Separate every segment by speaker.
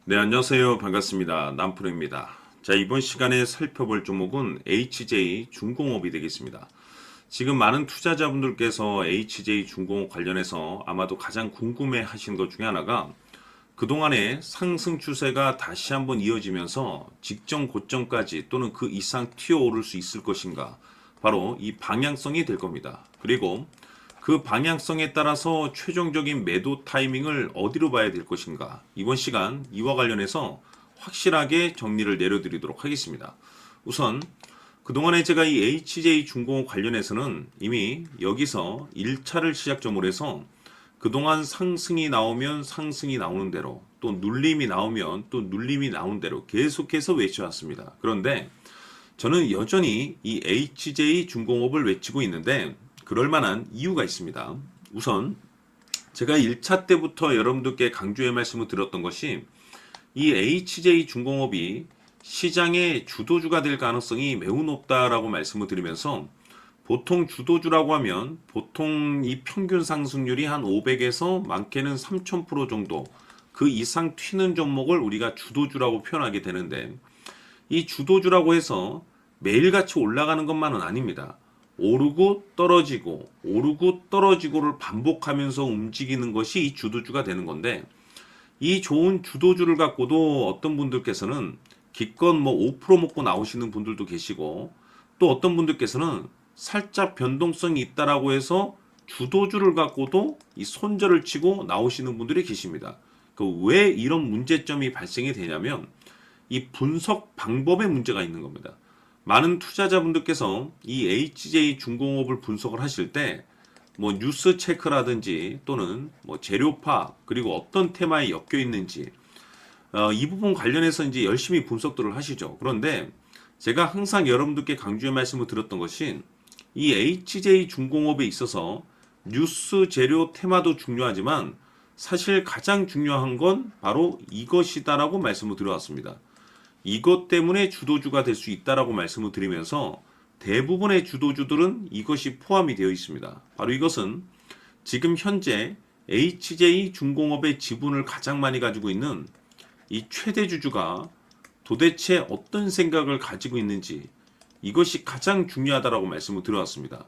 Speaker 1: 네, 안녕하세요. 반갑습니다. 남프로입니다. 자, 이번 시간에 살펴볼 종목은 HJ 중공업이 되겠습니다. 지금 많은 투자자분들께서 HJ 중공업 관련해서 아마도 가장 궁금해 하시는 것 중에 하나가 그동안의 상승 추세가 다시 한번 이어지면서 직전 고점까지 또는 그 이상 튀어오를 수 있을 것인가? 바로 이 방향성이 될 겁니다. 그리고 그 방향성에 따라서 최종적인 매도 타이밍을 어디로 봐야 될 것인가? 이번 시간 이와 관련해서 확실하게 정리를 내려드리도록 하겠습니다. 우선 그동안에 제가 이 HJ 중공업 관련해서는 이미 여기서 1차를 시작점으로 해서 그동안 상승이 나오면 상승이 나오는 대로 또 눌림이 나오면 또 눌림이 나오는 대로 계속해서 외쳐왔습니다. 그런데 저는 여전히 이 HJ 중공업을 외치고 있는데 그럴 만한 이유가 있습니다. 우선 제가 1차 때부터 여러분들께 강조의 말씀을 드렸던 것이 이 HJ 중공업이 시장의 주도주가 될 가능성이 매우 높다라고 말씀을 드리면서 보통 주도주라고 하면 보통 이 평균 상승률이 한 500에서 많게는 3000% 정도 그 이상 튀는 종목을 우리가 주도주라고 표현하게 되는데 이 주도주라고 해서 매일같이 올라가는 것만은 아닙니다. 오르고 떨어지고 오르고 떨어지고를 반복하면서 움직이는 것이 이 주도주가 되는 건데 이 좋은 주도주를 갖고도 어떤 분들께서는 기껏 뭐 5% 먹고 나오시는 분들도 계시고 또 어떤 분들께서는 살짝 변동성이 있다라고 해서 주도주를 갖고도 이 손절을 치고 나오시는 분들이 계십니다. 왜 이런 문제점이 발생이 되냐면 이 분석 방법에 문제가 있는 겁니다. 많은 투자자분들께서 이 HJ 중공업을 분석을 하실 때 뭐 뉴스 체크라든지 또는 뭐 재료파 그리고 어떤 테마에 엮여 있는지 이 부분 관련해서 이제 열심히 분석들을 하시죠. 그런데 제가 항상 여러분들께 강조의 말씀을 드렸던 것이 이 HJ 중공업에 있어서 뉴스 재료 테마도 중요하지만 사실 가장 중요한 건 바로 이것이다라고 말씀을 드려왔습니다. 이것 때문에 주도주가 될 수 있다라고 말씀을 드리면서 대부분의 주도주들은 이것이 포함이 되어 있습니다. 바로 이것은 지금 현재 HJ 중공업의 지분을 가장 많이 가지고 있는 이 최대 주주가 도대체 어떤 생각을 가지고 있는지 이것이 가장 중요하다라고 말씀을 드려왔습니다.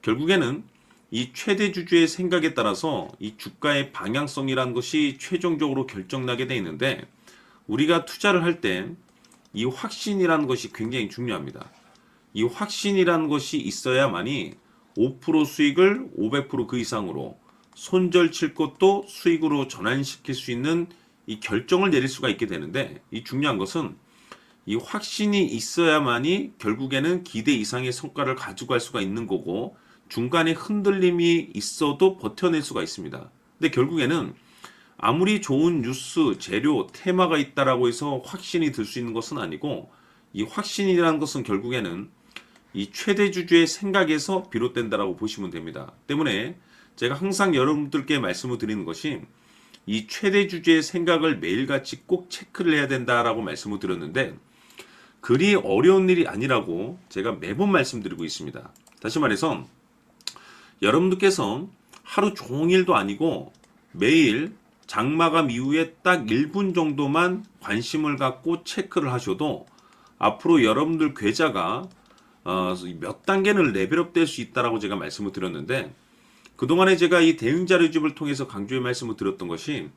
Speaker 1: 결국에는 이 최대 주주의 생각에 따라서 이 주가의 방향성이라는 것이 최종적으로 결정나게 되어 있는데 우리가 투자를 할 때 이 확신이라는 것이 굉장히 중요합니다. 이 확신이라는 것이 있어야만이 5% 수익을 500%그 이상으로 손절 칠 것도 수익으로 전환시킬 수 있는 이 결정을 내릴 수가 있게 되는데 이 중요한 것은 이 확신이 있어야만이 결국에는 기대 이상의 성과를 가지고 갈 수가 있는 거고 중간에 흔들림이 있어도 버텨낼 수가 있습니다. 근데 결국에는 아무리 좋은 뉴스, 재료, 테마가 있다라고 해서 확신이 들 수 있는 것은 아니고 이 확신이라는 것은 결국에는 이 최대 주주의 생각에서 비롯된다라고 보시면 됩니다. 때문에 제가 항상 여러분들께 말씀을 드리는 것이 이 최대 주주의 생각을 매일같이 꼭 체크를 해야 된다라고 말씀을 드렸는데 그리 어려운 일이 아니라고 제가 매번 말씀드리고 있습니다. 다시 말해서 여러분들께서 하루 종일도 아니고 매일 장마감 이후에 딱 1분 정도만 관심을 갖고 체크를 하셔도 앞으로 여러분들 계좌가 몇 단계는 레벨업 될 수 있다라고 제가 말씀을 드렸는데 그동안에 제가 이 대응 자료집을 통해서 강조의 말씀을 드렸던 것이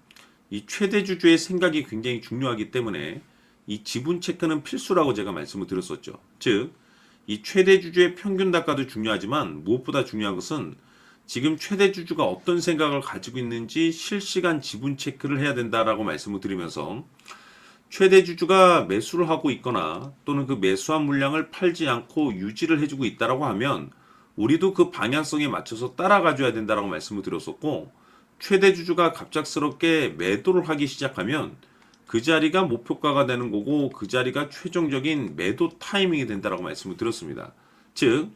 Speaker 1: 이 최대 주주의 생각이 굉장히 중요하기 때문에 이 지분 체크는 필수라고 제가 말씀을 드렸었죠. 즉, 이 최대 주주의 평균 단가도 중요하지만 무엇보다 중요한 것은 지금 최대 주주가 어떤 생각을 가지고 있는지 실시간 지분 체크를 해야 된다라고 말씀을 드리면서 최대 주주가 매수를 하고 있거나 또는 그 매수한 물량을 팔지 않고 유지를 해주고 있다라고 하면 우리도 그 방향성에 맞춰서 따라가줘야 된다라고 말씀을 드렸었고 최대 주주가 갑작스럽게 매도를 하기 시작하면 그 자리가 목표가가 되는 거고 그 자리가 최종적인 매도 타이밍이 된다라고 말씀을 드렸습니다. 즉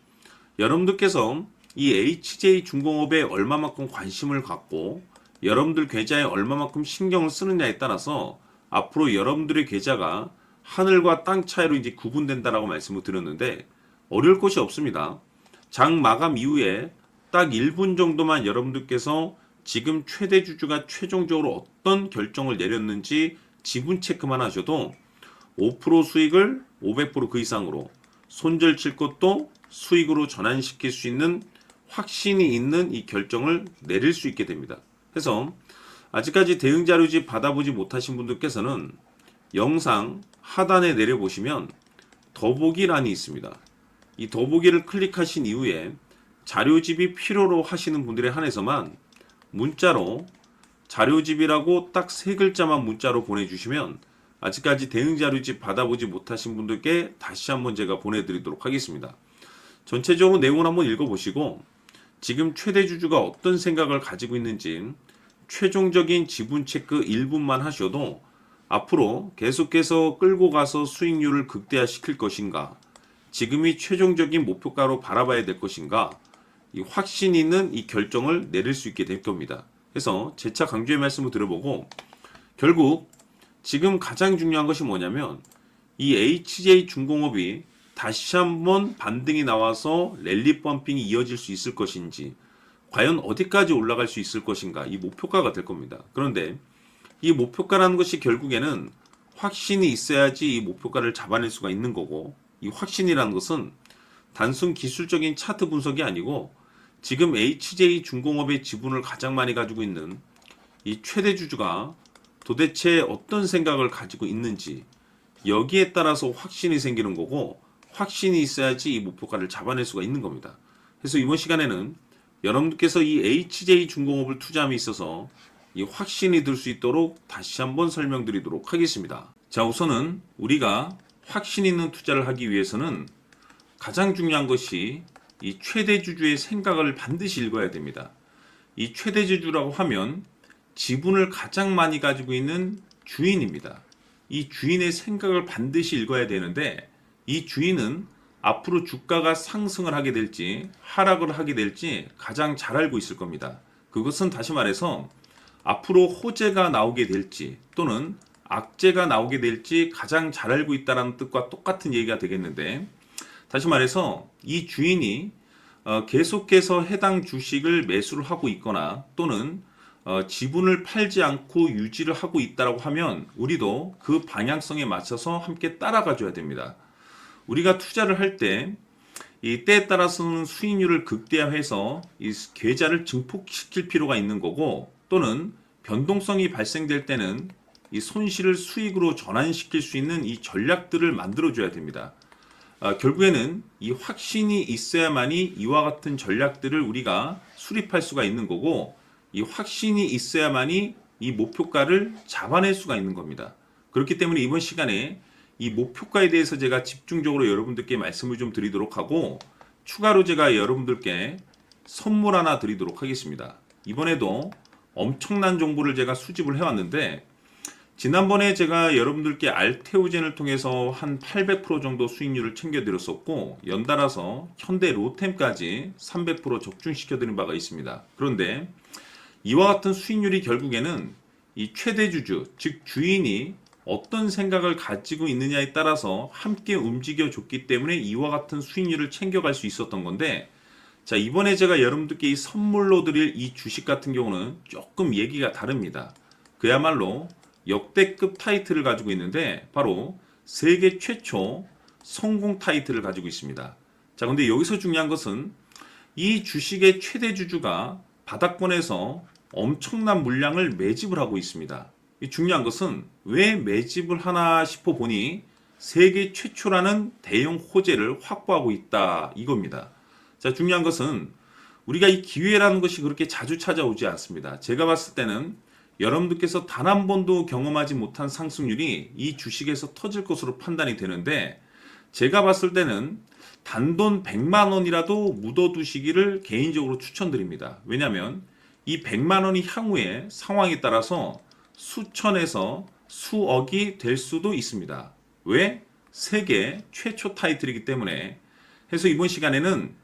Speaker 1: 여러분들께서 이 HJ 중공업에 얼마만큼 관심을 갖고 여러분들 계좌에 얼마만큼 신경을 쓰느냐에 따라서 앞으로 여러분들의 계좌가 하늘과 땅 차이로 이제 구분된다라고 말씀을 드렸는데 어려울 것이 없습니다. 장 마감 이후에 딱 1분 정도만 여러분들께서 지금 최대 주주가 최종적으로 어떤 결정을 내렸는지 지분 체크만 하셔도 5% 수익을 500%그 이상으로 손절 칠 것도 수익으로 전환시킬 수 있는 확신이 있는 이 결정을 내릴 수 있게 됩니다. 그래서 아직까지 대응 자료집 받아보지 못하신 분들께서는 영상 하단에 내려보시면 더보기란이 있습니다. 이 더보기를 클릭하신 이후에 자료집이 필요로 하시는 분들에 한해서만 문자로 자료집이라고 딱 3글자만 문자로 보내주시면 아직까지 대응 자료집 받아보지 못하신 분들께 다시 한번 제가 보내드리도록 하겠습니다. 전체적으로 내용을 한번 읽어보시고 지금 최대 주주가 어떤 생각을 가지고 있는지 최종적인 지분 체크 1분만 하셔도 앞으로 계속해서 끌고 가서 수익률을 극대화시킬 것인가, 지금이 최종적인 목표가로 바라봐야 될 것인가, 이 확신 있는 이 결정을 내릴 수 있게 될 겁니다. 그래서 재차 강조의 말씀을 들어보고 결국 지금 가장 중요한 것이 뭐냐면 이 HJ중공업이 다시 한번 반등이 나와서 랠리 펌핑이 이어질 수 있을 것인지, 과연 어디까지 올라갈 수 있을 것인가, 이 목표가가 될 겁니다. 그런데 이 목표가라는 것이 결국에는 확신이 있어야지 이 목표가를 잡아낼 수가 있는 거고, 이 확신이라는 것은 단순 기술적인 차트 분석이 아니고 지금 HJ중공업의 지분을 가장 많이 가지고 있는 이 최대 주주가 도대체 어떤 생각을 가지고 있는지, 여기에 따라서 확신이 생기는 거고, 확신이 있어야지 이 목표가를 잡아낼 수가 있는 겁니다. 그래서 이번 시간에는 여러분들께서 이 HJ중공업을 투자함에 있어서 이 확신이 들 수 있도록 다시 한번 설명드리도록 하겠습니다. 자, 우선은 우리가 확신 있는 투자를 하기 위해서는 가장 중요한 것이 이 최대 주주의 생각을 반드시 읽어야 됩니다. 이 최대 주주라고 하면 지분을 가장 많이 가지고 있는 주인입니다. 이 주인의 생각을 반드시 읽어야 되는데, 이 주인은 앞으로 주가가 상승을 하게 될지 하락을 하게 될지 가장 잘 알고 있을 겁니다. 그것은 다시 말해서 앞으로 호재가 나오게 될지 또는 악재가 나오게 될지 가장 잘 알고 있다는 뜻과 똑같은 얘기가 되겠는데, 다시 말해서 이 주인이 계속해서 해당 주식을 매수를 하고 있거나 또는 지분을 팔지 않고 유지를 하고 있다고 하면 우리도 그 방향성에 맞춰서 함께 따라가 줘야 됩니다. 우리가 투자를 할 때 이 때에 따라서는 수익률을 극대화해서 이 계좌를 증폭시킬 필요가 있는 거고, 또는 변동성이 발생될 때는 이 손실을 수익으로 전환시킬 수 있는 이 전략들을 만들어 줘야 됩니다. 결국에는 이 확신이 있어야만이 이와 같은 전략들을 우리가 수립할 수가 있는 거고, 이 확신이 있어야만이 이 목표가를 잡아낼 수가 있는 겁니다. 그렇기 때문에 이번 시간에 이 목표가에 대해서 제가 집중적으로 여러분들께 말씀을 좀 드리도록 하고, 추가로 제가 여러분들께 선물 하나 드리도록 하겠습니다. 이번에도 엄청난 정보를 제가 수집을 해왔는데, 지난번에 제가 여러분들께 알테오젠을 통해서 한 800% 정도 수익률을 챙겨드렸었고, 연달아서 현대 로템까지 300% 적중시켜드린 바가 있습니다. 그런데 이와 같은 수익률이 결국에는 이 최대 주주, 즉 주인이 어떤 생각을 가지고 있느냐에 따라서 함께 움직여 줬기 때문에 이와 같은 수익률을 챙겨갈 수 있었던 건데, 자, 이번에 제가 여러분들께 이 선물로 드릴 이 주식 같은 경우는 조금 얘기가 다릅니다. 그야말로 역대급 타이틀을 가지고 있는데 바로 세계 최초 성공 타이틀을 가지고 있습니다. 자, 근데 여기서 중요한 것은 이 주식의 최대 주주가 바닥권에서 엄청난 물량을 매집을 하고 있습니다. 이 중요한 것은 왜 매집을 하나 싶어 보니 세계 최초라는 대형 호재를 확보하고 있다, 이겁니다. 자, 중요한 것은 우리가 이 기회라는 것이 그렇게 자주 찾아오지 않습니다. 제가 봤을 때는 여러분들께서 단 한 번도 경험하지 못한 상승률이 이 주식에서 터질 것으로 판단이 되는데, 제가 봤을 때는 단돈 100만 원이라도 묻어두시기를 개인적으로 추천드립니다. 왜냐하면 이 100만 원이 향후에 상황에 따라서 수천에서 수억이 될 수도 있습니다. 왜? 세계 최초 타이틀이기 때문에. 해서 이번 시간에는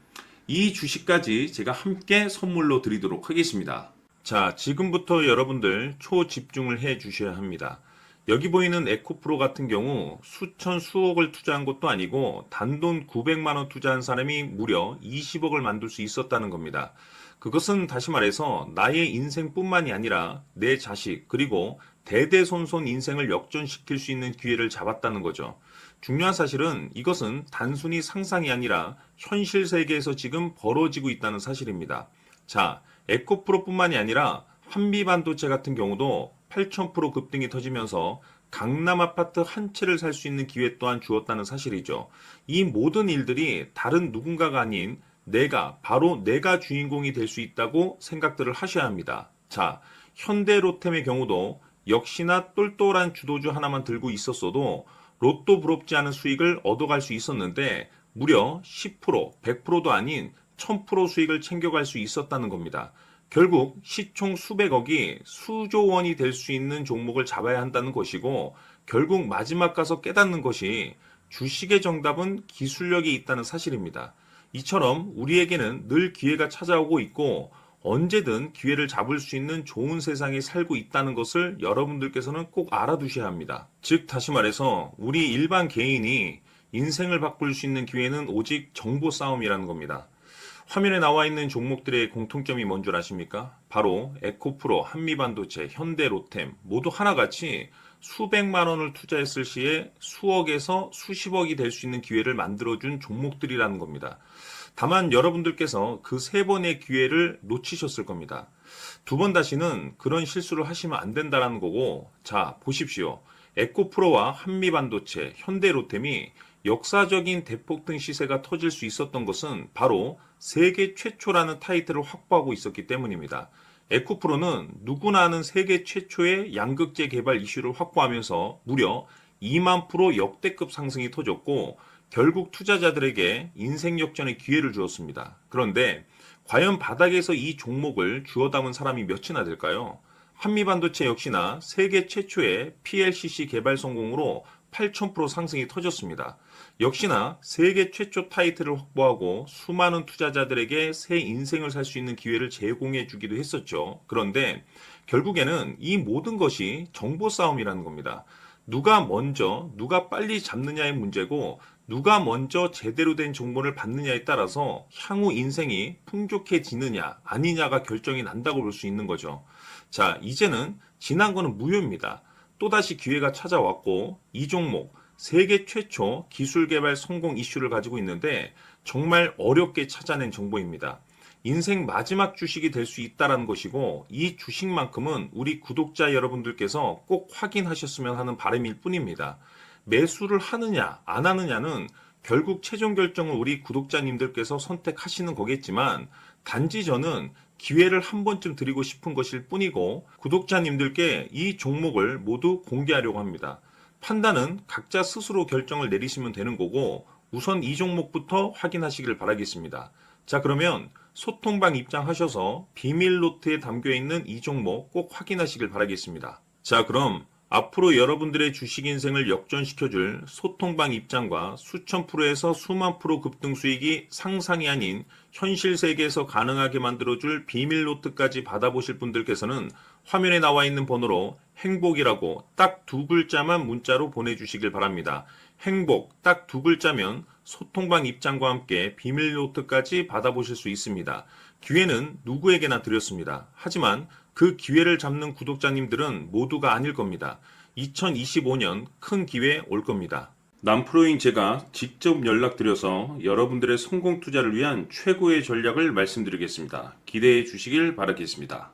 Speaker 1: 이 주식까지 제가 함께 선물로 드리도록 하겠습니다. 자, 지금부터 여러분들 초집중을 해 주셔야 합니다. 여기 보이는 에코프로 같은 경우 수천 수억을 투자한 것도 아니고 단돈 900만 원 투자한 사람이 무려 20억을 만들 수 있었다는 겁니다. 그것은 다시 말해서 나의 인생뿐만이 아니라 내 자식 그리고 대대손손 인생을 역전시킬 수 있는 기회를 잡았다는 거죠. 중요한 사실은 이것은 단순히 상상이 아니라 현실 세계에서 지금 벌어지고 있다는 사실입니다. 자, 에코프로뿐만이 아니라 한미반도체 같은 경우도 8,000% 급등이 터지면서 강남 아파트 한 채를 살 수 있는 기회 또한 주었다는 사실이죠. 이 모든 일들이 다른 누군가가 아닌 바로 내가 주인공이 될 수 있다고 생각들을 하셔야 합니다. 자, 현대로템의 경우도 역시나 똘똘한 주도주 하나만 들고 있었어도 로또 부럽지 않은 수익을 얻어갈 수 있었는데 무려 10%, 100%도 아닌 1000% 수익을 챙겨갈 수 있었다는 겁니다. 결국 시총 수백억이 수조 원이 될 수 있는 종목을 잡아야 한다는 것이고 결국 마지막 가서 깨닫는 것이 주식의 정답은 기술력이 있다는 사실입니다. 이처럼 우리에게는 늘 기회가 찾아오고 있고 언제든 기회를 잡을 수 있는 좋은 세상에 살고 있다는 것을 여러분들께서는 꼭 알아두셔야 합니다. 즉 다시 말해서 우리 일반 개인이 인생을 바꿀 수 있는 기회는 오직 정보 싸움이라는 겁니다. 화면에 나와 있는 종목들의 공통점이 뭔 줄 아십니까? 바로 에코프로, 한미반도체, 현대로템 모두 하나같이 수백만 원을 투자했을 시에 수억에서 수십억이 될 수 있는 기회를 만들어준 종목들이라는 겁니다. 다만 여러분들께서 그 세 번의 기회를 놓치셨을 겁니다. 두 번 다시는 그런 실수를 하시면 안 된다는 거고, 자, 보십시오. 에코프로와 한미반도체, 현대로템이 역사적인 대폭등 시세가 터질 수 있었던 것은 바로 세계 최초라는 타이틀을 확보하고 있었기 때문입니다. 에코프로는 누구나 아는 세계 최초의 양극재 개발 이슈를 확보하면서 무려 2만 프로 역대급 상승이 터졌고 결국 투자자들에게 인생 역전의 기회를 주었습니다. 그런데 과연 바닥에서 이 종목을 주워 담은 사람이 몇이나 될까요? 한미반도체 역시나 세계 최초의 PLCC 개발 성공으로 8,000% 상승이 터졌습니다. 역시나 세계 최초 타이틀을 확보하고 수많은 투자자들에게 새 인생을 살 수 있는 기회를 제공해 주기도 했었죠. 그런데 결국에는 이 모든 것이 정보 싸움이라는 겁니다. 누가 빨리 잡느냐의 문제고 누가 먼저 제대로 된 정보를 받느냐에 따라서 향후 인생이 풍족해지느냐 아니냐가 결정이 난다고 볼 수 있는 거죠. 자, 이제는 지난 거는 무효입니다. 또다시 기회가 찾아왔고 이 종목 세계 최초 기술 개발 성공 이슈를 가지고 있는데 정말 어렵게 찾아낸 정보입니다. 인생 마지막 주식이 될 수 있다는 것이고 이 주식만큼은 우리 구독자 여러분들께서 꼭 확인하셨으면 하는 바람일 뿐입니다. 매수를 하느냐 안 하느냐는 결국 최종 결정을 우리 구독자님들께서 선택하시는 거겠지만 단지 저는 기회를 한 번쯤 드리고 싶은 것일 뿐이고 구독자님들께 이 종목을 모두 공개하려고 합니다. 판단은 각자 스스로 결정을 내리시면 되는 거고 우선 이 종목부터 확인하시길 바라겠습니다. 자, 그러면 소통방 입장하셔서 비밀 노트에 담겨 있는 이 종목 꼭 확인하시길 바라겠습니다. 자, 그럼 앞으로 여러분들의 주식 인생을 역전시켜줄 소통방 입장과 수천 프로에서 수만 프로 급등 수익이 상상이 아닌 현실 세계에서 가능하게 만들어줄 비밀 노트까지 받아보실 분들께서는 화면에 나와 있는 번호로 행복이라고 딱 두 글자만 문자로 보내주시길 바랍니다. 행복 딱 두 글자면 소통방 입장과 함께 비밀 노트까지 받아보실 수 있습니다. 기회는 누구에게나 드렸습니다. 하지만 그 기회를 잡는 구독자님들은 모두가 아닐 겁니다. 2025년 큰 기회 올 겁니다. 남프로인 제가 직접 연락드려서 여러분들의 성공 투자를 위한 최고의 전략을 말씀드리겠습니다. 기대해 주시길 바라겠습니다.